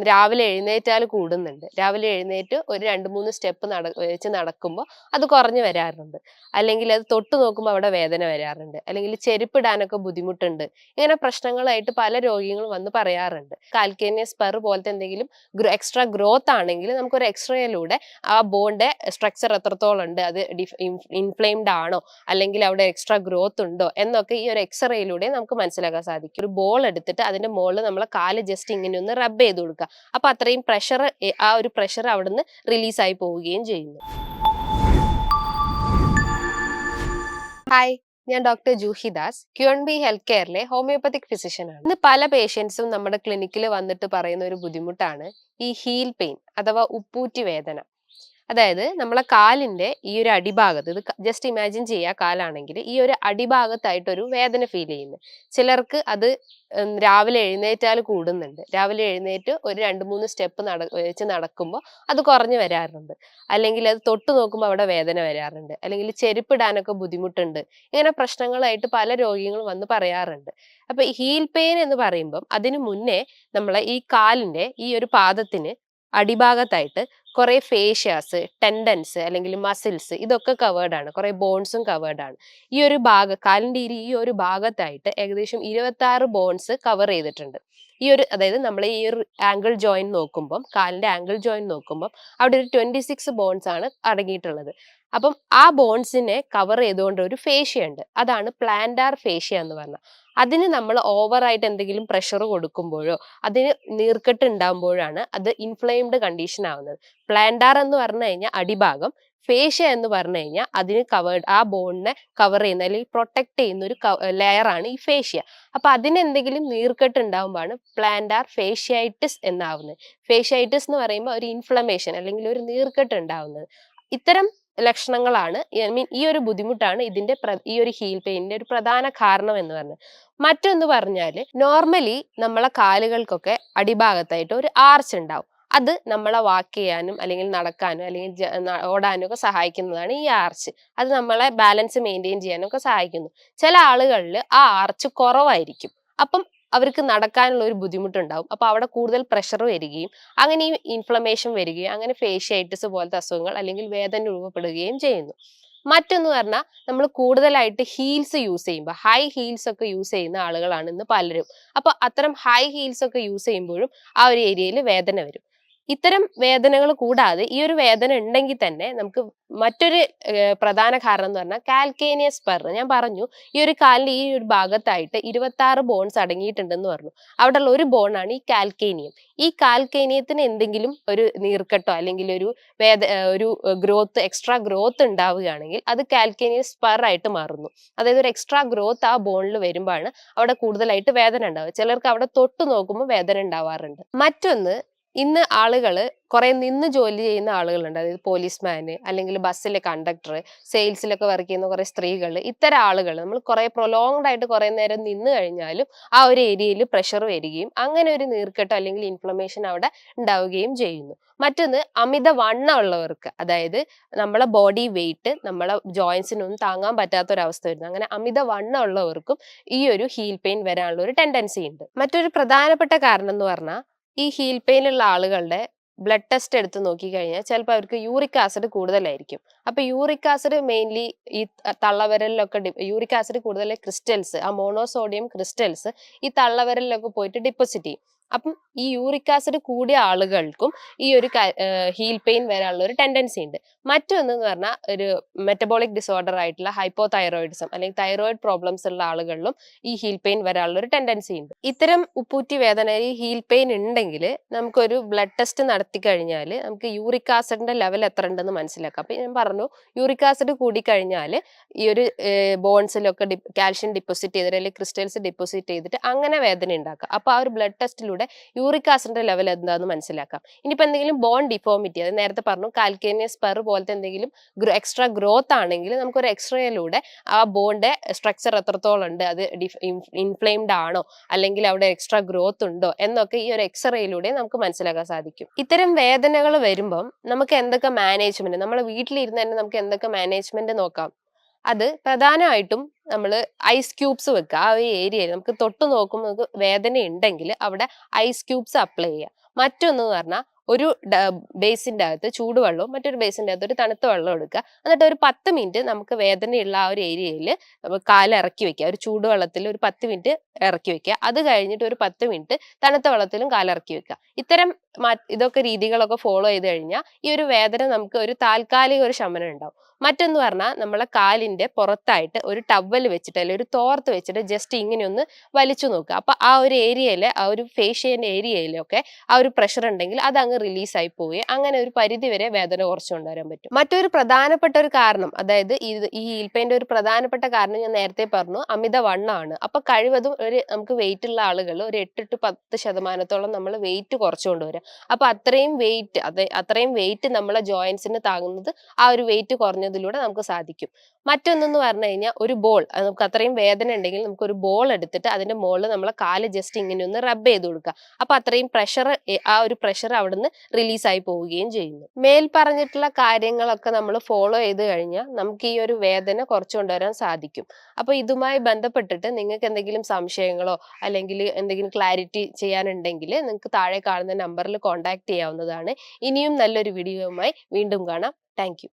രാവിലെ എഴുന്നേറ്റാൽ കൂടുന്നുണ്ട്. രാവിലെ എഴുന്നേറ്റ് ഒരു 2-3 സ്റ്റെപ്പ് വെച്ച് നടക്കുമ്പോൾ അത് കുറഞ്ഞു വരാറുണ്ട്. അല്ലെങ്കിൽ അത് തൊട്ട് നോക്കുമ്പോൾ അവിടെ വേദന വരാറുണ്ട്. അല്ലെങ്കിൽ ചെരുപ്പിടാനൊക്കെ ബുദ്ധിമുട്ടുണ്ട്. ഇങ്ങനെ പ്രശ്നങ്ങളായിട്ട് പല രോഗികളും വന്ന് പറയാറുണ്ട്. കാൽക്കേനിയസ് സ്പർ പോലത്തെ എന്തെങ്കിലും എക്സ്ട്രാ ഗ്രോത്ത് ആണെങ്കിൽ നമുക്കൊരു എക്സ്റേയിലൂടെ ആ ബോണിന്റെ സ്ട്രക്ചർ എത്രത്തോളം ഉണ്ട്, അത് ഇൻഫ്ലെയിംഡ് ആണോ, അല്ലെങ്കിൽ അവിടെ എക്സ്ട്രാ ഗ്രോത്ത് ഉണ്ടോ എന്നൊക്കെ ഈ ഒരു എക്സ്റേയിലൂടെ നമുക്ക് മനസ്സിലാക്കാൻ സാധിക്കും. ഒരു ബോൾ എടുത്തിട്ട് അതിന്റെ മുകളിൽ നമ്മളെ കാല് ജസ്റ്റ് ഇങ്ങനെ ഒന്ന് റബ്ബ് ചെയ്ത് കൊടുക്കുക. അപ്പൊ അത്രയും പ്രഷർ, ആ ഒരു പ്രഷർ അവിടുന്ന് റിലീസായി പോവുകയും ചെയ്യുന്നു. ഹായ്, ഞാൻ doctor Juhi Das, QNB health കെയറിലെ ഹോമിയോപ്പത്തിക് ഫിസിഷ്യനാണ്. ഇന്ന് പല പേഷ്യൻസും നമ്മുടെ ക്ലിനിക്കിൽ വന്നിട്ട് പറയുന്ന ഒരു ബുദ്ധിമുട്ടാണ് ഈ ഹീൽ പെയിൻ അഥവാ ഉപ്പൂറ്റി വേദന. അതായത് നമ്മളെ കാലിന്റെ ഈ ഒരു അടിഭാഗത്ത്, ഇത് ജസ്റ്റ് ഇമാജിൻ ചെയ്യുക, കാലാണെങ്കിൽ ഈ ഒരു അടിഭാഗത്തായിട്ടൊരു വേദന ഫീൽ ചെയ്യുന്നു. ചിലർക്ക് അത് രാവിലെ എഴുന്നേറ്റാൽ കൂടുന്നുണ്ട്. രാവിലെ എഴുന്നേറ്റ് ഒരു 2-3 സ്റ്റെപ്പ് വെച്ച് നടക്കുമ്പോൾ അത് കുറഞ്ഞു വരാറുണ്ട്. അല്ലെങ്കിൽ അത് തൊട്ട് നോക്കുമ്പോൾ അവിടെ വേദന വരാറുണ്ട്. അല്ലെങ്കിൽ ചെരുപ്പിടാനൊക്കെ ബുദ്ധിമുട്ടുണ്ട്. ഇങ്ങനെ പ്രശ്നങ്ങളായിട്ട് പല രോഗികളും വന്ന് പറയാറുണ്ട്. അപ്പൊ ഹീൽ പെയിൻ എന്ന് പറയുമ്പം അതിനു മുന്നേ നമ്മളെ ഈ കാലിന്റെ ഈ ഒരു പാദത്തിന് അടിഭാഗത്തായിട്ട് കുറെ ഫേഷ്യാസ്, ടെൻഡൻസ് അല്ലെങ്കിൽ മസിൽസ് ഇതൊക്കെ കവേർഡ് ആണ്. കുറെ ബോൺസും കവേർഡ് ആണ്. ഈ ഒരു കാലിന്റെ ഈ ഒരു ഭാഗത്തായിട്ട് ഏകദേശം 26 ബോൺസ് കവർ ചെയ്തിട്ടുണ്ട്. അതായത് നമ്മൾ ഈ ഒരു ആംഗിൾ ജോയിന്റ് നോക്കുമ്പോൾ, കാലിന്റെ ആംഗിൾ ജോയിന്റ് നോക്കുമ്പോൾ അവിടെ ഒരു 26 ബോൺസ് ആണ് അടങ്ങിയിട്ടുള്ളത്. അപ്പം ആ ബോൺസിനെ കവർ ചെയ്തുകൊണ്ട് ഒരു ഫേഷ്യ ഉണ്ട്. അതാണ് പ്ലാന്റാർ ഫേഷ്യ എന്ന് പറഞ്ഞാൽ. അതിന് നമ്മൾ ഓവറായിട്ട് എന്തെങ്കിലും പ്രഷർ കൊടുക്കുമ്പോഴോ അതിന് നീർക്കെട്ട് ഉണ്ടാകുമ്പോഴാണ് അത് ഇൻഫ്ലെയിംഡ് കണ്ടീഷൻ ആവുന്നത്. പ്ലാന്റാർ എന്ന് പറഞ്ഞു കഴിഞ്ഞാൽ അടിഭാഗം, ഫേഷ്യ എന്ന് പറഞ്ഞു കഴിഞ്ഞാൽ അതിന് ആ ബോണിനെ കവർ ചെയ്യുന്ന അല്ലെങ്കിൽ പ്രൊട്ടക്ട് ചെയ്യുന്ന ഒരു ലെയർ ആണ് ഈ ഫേഷ്യ. അപ്പൊ അതിനെന്തെങ്കിലും നീർക്കെട്ട് ഉണ്ടാകുമ്പോഴാണ് പ്ലാന്റാർ ഫേഷ്യായിറ്റിസ് എന്നാവുന്നത്. ഫേഷ്യായിറ്റിസ് എന്ന് പറയുമ്പോൾ ഒരു ഇൻഫ്ലമേഷൻ അല്ലെങ്കിൽ ഒരു നീർക്കെട്ട് ഉണ്ടാവുന്നത്. ഇത്തരം ലക്ഷണങ്ങളാണ്, ഈ ഒരു ബുദ്ധിമുട്ടാണ് ഈ ഒരു ഹീൽ പെയിനിന്റെ ഒരു പ്രധാന കാരണം എന്ന് പറഞ്ഞത്. മറ്റൊന്ന് പറഞ്ഞാല്, നോർമലി നമ്മളെ കാലുകൾക്കൊക്കെ അടിഭാഗത്തായിട്ട് ഒരു ആർച്ച് ഉണ്ടാവും. അത് നമ്മളെ വാക്ക് ചെയ്യാനും അല്ലെങ്കിൽ നടക്കാനും അല്ലെങ്കിൽ ഓടാനും ഒക്കെ സഹായിക്കുന്നതാണ് ഈ ആർച്ച്. അത് നമ്മളെ ബാലൻസ് മെയിൻറ്റെയിൻ ചെയ്യാനും ഒക്കെ സഹായിക്കുന്നു. ചില ആളുകളിൽ ആ ആർച്ച് കുറവായിരിക്കും. അപ്പം അവർക്ക് നടക്കാനുള്ള ഒരു ബുദ്ധിമുട്ടുണ്ടാവും. അപ്പൊ അവിടെ കൂടുതൽ പ്രഷർ വരികയും അങ്ങനെ ഈ ഇൻഫ്ലമേഷൻ വരികയും അങ്ങനെ ഫേഷ്യായിറ്റിസ് പോലത്തെ അസുഖങ്ങൾ അല്ലെങ്കിൽ വേദന രൂപപ്പെടുകയും ചെയ്യുന്നു. മറ്റൊന്ന് പറഞ്ഞാൽ, നമ്മൾ കൂടുതലായിട്ട് ഹീൽസ് യൂസ് ചെയ്യുമ്പോൾ, ഹൈ ഹീൽസ് ഒക്കെ യൂസ് ചെയ്യുന്ന ആളുകളാണ് ഇന്ന് പലരും. അപ്പൊ അത്തരം ഹൈ ഹീൽസ് ഒക്കെ യൂസ് ചെയ്യുമ്പോഴും ആ ഒരു ഏരിയയിൽ വേദന വരും. ഇത്തരം വേദനകൾ കൂടാതെ ഈ ഒരു വേദന ഉണ്ടെങ്കിൽ തന്നെ നമുക്ക് മറ്റൊരു പ്രധാന കാരണം എന്ന് പറഞ്ഞാൽ കാൽക്കേനിയസ് സ്പർ. ഞാൻ പറഞ്ഞു, ഈ ഒരു കാലിന്റെ ഈ ഒരു ഭാഗത്തായിട്ട് 26 ബോൺസ് അടങ്ങിയിട്ടുണ്ടെന്ന് പറഞ്ഞു. അവിടെയുള്ള ഒരു ബോണാണ് ഈ കാൽക്കേനിയം. ഈ കാൽക്കേനിയത്തിന് എന്തെങ്കിലും ഒരു നീർക്കെട്ടോ അല്ലെങ്കിൽ ഒരു എക്സ്ട്രാ ഗ്രോത്ത് ഉണ്ടാവുകയാണെങ്കിൽ അത് കാൽക്കേനിയസ് സ്പർ ആയിട്ട് മാറുന്നു. അതായത് ഒരു എക്സ്ട്രാ ഗ്രോത്ത് ആ ബോണിൽ വരുമ്പോഴാണ് അവിടെ കൂടുതലായിട്ട് വേദന ഉണ്ടാവുക. ചിലർക്ക് അവിടെ തൊട്ട് നോക്കുമ്പോൾ വേദന ഉണ്ടാവാറുണ്ട്. മറ്റൊന്ന്, ഇന്ന് ആളുകള് കുറെ നിന്ന് ജോലി ചെയ്യുന്ന ആളുകളുണ്ട്. അതായത് പോലീസ്മാന്, അല്ലെങ്കിൽ ബസ്സിലെ കണ്ടക്ടർ, സെയിൽസിലൊക്കെ വർക്ക് ചെയ്യുന്ന കുറെ സ്ത്രീകൾ, ഇത്തരം ആളുകൾ നമ്മൾ കുറെ പ്രൊലോങ്ഡ് ആയിട്ട് കുറെ നേരം നിന്ന് കഴിഞ്ഞാലും ആ ഒരു ഏരിയയിൽ പ്രഷർ വരികയും അങ്ങനെ ഒരു നീർക്കെട്ടോ അല്ലെങ്കിൽ ഇൻഫ്ലമേഷൻ അവിടെ ഉണ്ടാവുകയും ചെയ്യുന്നു. മറ്റൊന്ന്, അമിത വണ്ണം ഉള്ളവർക്ക്, അതായത് നമ്മളെ ബോഡി വെയിറ്റ് നമ്മളെ ജോയിന്റ്സിനൊന്നും താങ്ങാൻ പറ്റാത്ത ഒരു അവസ്ഥ വരുന്നു. അങ്ങനെ അമിത വണ്ണം ഉള്ളവർക്കും ഈ ഒരു ഹീൽ പെയിൻ വരാനുള്ള ഒരു ടെൻഡൻസി ഉണ്ട്. മറ്റൊരു പ്രധാനപ്പെട്ട കാരണം എന്ന് പറഞ്ഞാൽ, ഈ ഹീൽ പെയിൻ ഉള്ള ആളുകളുടെ ബ്ലഡ് ടെസ്റ്റ് എടുത്ത് നോക്കിക്കഴിഞ്ഞാൽ ചിലപ്പോൾ അവർക്ക് യൂറിക് ആസിഡ് കൂടുതലായിരിക്കും. അപ്പൊ യൂറിക് ആസിഡ് മെയിൻലി ഈ തള്ളവിരലിലൊക്കെ യൂറിക് ആസിഡ് കൂടുതൽ ക്രിസ്റ്റൽസ്, ആ മോണോസോഡിയം ക്രിസ്റ്റൽസ് ഈ തള്ളവിരലിലൊക്കെ പോയിട്ട് ഡിപ്പോസിറ്റ് ചെയ്യും. അപ്പം ഈ യൂറിക് ആസിഡ് കൂടിയ ആളുകൾക്കും ഈ ഒരു ഹീൽ പെയിൻ വരാനുള്ള ഒരു ടെൻഡൻസി ഉണ്ട്. മറ്റൊന്ന് പറഞ്ഞാൽ, ഒരു മെറ്റബോളിക് ഡിസോർഡർ ആയിട്ടുള്ള ഹൈപ്പോതൈറോയിഡിസം അല്ലെങ്കിൽ തൈറോയിഡ് പ്രോബ്ലംസ് ഉള്ള ആളുകളിലും ഈ ഹീൽ പെയിൻ വരാനുള്ള ഒരു ടെൻഡൻസി ഉണ്ട്. ഇത്തരം ഉപ്പൂറ്റി വേദന, ഈ ഹീൽ പെയിൻ ഉണ്ടെങ്കിൽ നമുക്കൊരു ബ്ലഡ് ടെസ്റ്റ് നടത്തി കഴിഞ്ഞാൽ നമുക്ക് യൂറിക് ആസിഡിന്റെ ലെവൽ എത്ര ഉണ്ടെന്ന് മനസ്സിലാക്കാം. അപ്പൊ ഞാൻ പറഞ്ഞു, യൂറിക് ആസിഡ് കൂടിക്കഴിഞ്ഞാൽ ഈ ഒരു ബോൺസിലൊക്കെ കാൽഷ്യം ഡിപ്പോസിറ്റ് ചെയ്തിട്ട് അല്ലെങ്കിൽ ക്രിസ്റ്റൽസ് ഡിപ്പോസിറ്റ് ചെയ്തിട്ട് അങ്ങനെ വേദന ഉണ്ടാക്കാം. അപ്പൊ ആ ഒരു ബ്ലഡ് ടെസ്റ്റിലൂടെ യൂറിക് ആസിഡിന്റെ ലെവൽ എന്താണെന്ന് മനസ്സിലാക്കാം. ഇനിയിപ്പോ എന്തെങ്കിലും ബോൺ ഡിഫോമിറ്റി, അത് നേരത്തെ പറഞ്ഞു കാൽക്കേനിയസ് സ്പർ പോലത്തെ എന്തെങ്കിലും എക്സ്ട്രാ ഗ്രോത്ത് ആണെങ്കിൽ നമുക്കൊരു എക്സ്റേയിലൂടെ ആ ബോണിന്റെ സ്ട്രക്ചർ എത്രത്തോളം ഉണ്ട്, അത് ഇൻഫ്ലെയിംഡ് ആണോ അല്ലെങ്കിൽ അവിടെ എക്സ്ട്രാ ഗ്രോത്ത് ഉണ്ടോ എന്നൊക്കെ ഈ ഒരു എക്സ്റേയിലൂടെ നമുക്ക് മനസ്സിലാക്കാൻ സാധിക്കും. ഇത്തരം വേദനകൾ വരുമ്പം നമുക്ക് എന്തൊക്കെ മാനേജ്മെന്റ്, നമ്മുടെ വീട്ടിലിരുന്ന് തന്നെ നമുക്ക് എന്തൊക്കെ മാനേജ്മെന്റ് നോക്കാം. അത് പ്രധാനമായിട്ടും നമ്മൾ ഐസ് ക്യൂബ്സ് വെക്കുക. ആ ഒരു ഏരിയയിൽ നമുക്ക് തൊട്ട് നോക്കുമ്പോൾ നമുക്ക് വേദന ഉണ്ടെങ്കിൽ അവിടെ ഐസ് ക്യൂബ്സ് അപ്ലൈ ചെയ്യുക. മറ്റൊന്ന് പറഞ്ഞാൽ ഒരു ബേസിന്റെ അകത്ത് ചൂടുവെള്ളവും മറ്റൊരു ബേസിന്റെ അകത്ത് ഒരു തണുത്ത വെള്ളം എടുക്കുക. എന്നിട്ട് ഒരു 10 മിനിറ്റ് നമുക്ക് വേദനയുള്ള ആ ഒരു ഏരിയയിൽ കാല് ഇറക്കി വെക്കുക. ഒരു ചൂടുവെള്ളത്തിൽ ഒരു 10 മിനിറ്റ് ഇറക്കി വെക്കുക. അത് കഴിഞ്ഞിട്ട് ഒരു 10 മിനിറ്റ് തണുത്ത വെള്ളത്തിലും കാലിറക്കി വെക്കുക. ഇത്തരം ഇതൊക്കെ രീതികളൊക്കെ ഫോളോ ചെയ്ത് കഴിഞ്ഞാൽ ഈ ഒരു വേദന നമുക്ക് ഒരു താൽക്കാലിക ഒരു ശമനം ഉണ്ടാവും. മറ്റൊന്ന് പറഞ്ഞാൽ നമ്മളെ കാലിന്റെ പുറത്തായിട്ട് ഒരു ടവൽ വെച്ചിട്ട് അല്ലെങ്കിൽ ഒരു തോർത്ത് വെച്ചിട്ട് ജസ്റ്റ് ഇങ്ങനെ ഒന്ന് വലിച്ചു നോക്കുക. അപ്പൊ ആ ഒരു ഏരിയയിലെ ആ ഒരു ഫേഷ്യന്റെ ഏരിയയിലൊക്കെ ആ ഒരു പ്രഷർ ഉണ്ടെങ്കിൽ അത് അങ്ങ് റിലീസ് ആയി പോവുകയും അങ്ങനെ ഒരു പരിധി വരെ വേദന കുറച്ചു കൊണ്ടുവരാൻ പറ്റും. മറ്റൊരു പ്രധാനപ്പെട്ട ഒരു കാരണം, അതായത് ഈ ഹീൽ പെയിന്റെ ഒരു പ്രധാനപ്പെട്ട കാരണം ഞാൻ നേരത്തെ പറഞ്ഞു, അമിതവണ്ണമാണ്. അപ്പൊ കഴിവതും നമുക്ക് വെയിറ്റ് ഉള്ള ആളുകൾ ഒരു 8 to 10% നമ്മൾ വെയിറ്റ് കുറച്ചു കൊണ്ടുവരിക. അപ്പൊ അത്രയും വെയിറ്റ് നമ്മളെ ജോയിന്റ്സിന് താങ്ങുന്നത് ആ ഒരു വെയിറ്റ് കുറഞ്ഞതിലൂടെ നമുക്ക് സാധിക്കും. മറ്റൊന്നെന്ന് പറഞ്ഞു കഴിഞ്ഞാൽ ഒരു ബോൾ, നമുക്ക് അത്രയും വേദന ഉണ്ടെങ്കിൽ നമുക്ക് ഒരു ബോൾ എടുത്തിട്ട് അതിന്റെ മുകളിൽ നമ്മളെ കാല് ജസ്റ്റ് ഇങ്ങനെ ഒന്ന് റബ്ബ് ചെയ്ത് കൊടുക്കുക. അപ്പൊ അത്രയും ആ ഒരു പ്രഷർ അവിടുന്ന് റിലീസ് ആയി പോവുകയും ചെയ്യുന്നു. മേൽ പറഞ്ഞിട്ടുള്ള കാര്യങ്ങളൊക്കെ നമ്മൾ ഫോളോ ചെയ്ത് കഴിഞ്ഞാൽ നമുക്ക് ഈ ഒരു വേദന കുറച്ചു കൊണ്ടുവരാൻ സാധിക്കും. അപ്പൊ ഇതുമായി ബന്ധപ്പെട്ടിട്ട് നിങ്ങൾക്ക് എന്തെങ്കിലും സംശയങ്ങളോ അല്ലെങ്കിൽ എന്തെങ്കിലും ക്ലാരിറ്റി ചെയ്യാനുണ്ടെങ്കിൽ നിങ്ങൾക്ക് താഴെ കാണുന്ന നമ്പറിൽ കോൺടാക്ട് ചെയ്യാവുന്നതാണ്. ഇനിയും നല്ലൊരു വീഡിയോയുമായി വീണ്ടും കാണാം. Thank you.